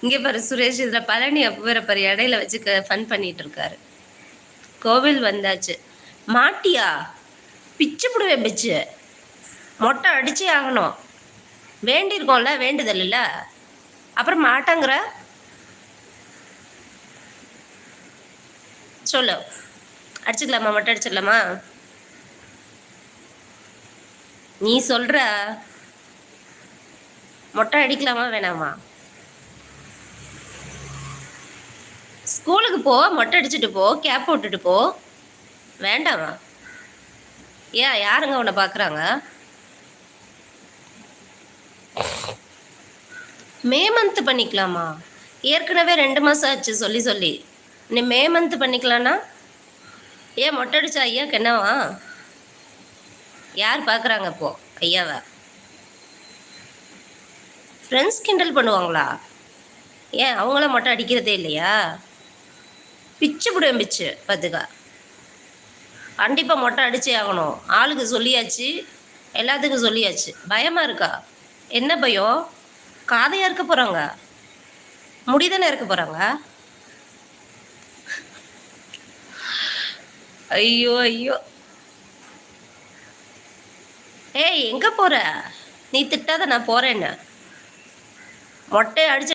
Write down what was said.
இங்கே பாரு சுரேஷ், இதில் பழனி வேற பாரு இடையில வச்சு ஃபன் பண்ணிட்டு இருக்காரு. கோவில் வந்தாச்சு. மாட்டியா? பிச்சு பிடுவேன் பிச்சு. மொட்டை அடிச்சே ஆகணும். வேண்டியிருக்கோம்ல, வேண்டுதல் இல்ல, அப்புறம் மாட்டாங்கிற சொல்லு. அடிச்சுக்கலாமா? மொட்டை அடிச்சிடலாமா? நீ சொல்ற மொட்டை அடிக்கலாமா வேணாமா? ஸ்கூலுக்கு போ, மொட்டை அடிச்சுட்டு போ, கேப் போட்டுட்டு போ. வேண்டாமா? ஏன், யாருங்க உன்னை பார்க்குறாங்க? மே மந்த் பண்ணிக்கலாமா? ஏற்கனவே 2 மாதம் ஆச்சு சொல்லி சொல்லி. நீ மே மந்த் பண்ணிக்கலான்னா ஏன் மொட்டை அடிச்சா ஐயாக்கு என்னவா? யார் பார்க்குறாங்க இப்போ ஐயாவை? ஃப்ரெண்ட்ஸ் கிண்டல் பண்ணுவாங்களா? ஏன் அவங்கள மொட்டை அடிக்கிறதே இல்லையா? பிச்சு பிடுவேன் பிச்சு பார்த்துக்கா. கண்டிப்பாக மொட்டை அடிச்சே ஆகணும். ஆளுக்கு சொல்லியாச்சு, எல்லாத்துக்கும் சொல்லியாச்சு. பயமாக இருக்கா? என்ன பயம்? காதையாக இருக்க போகிறாங்க, முடிதானே இருக்க போகிறாங்க. ஐயோ ஐயோ. ஏய், எங்கே போகிற? நீ திட்டாத நான் போகிறேன்னு. மொட்டையை அடிச்சு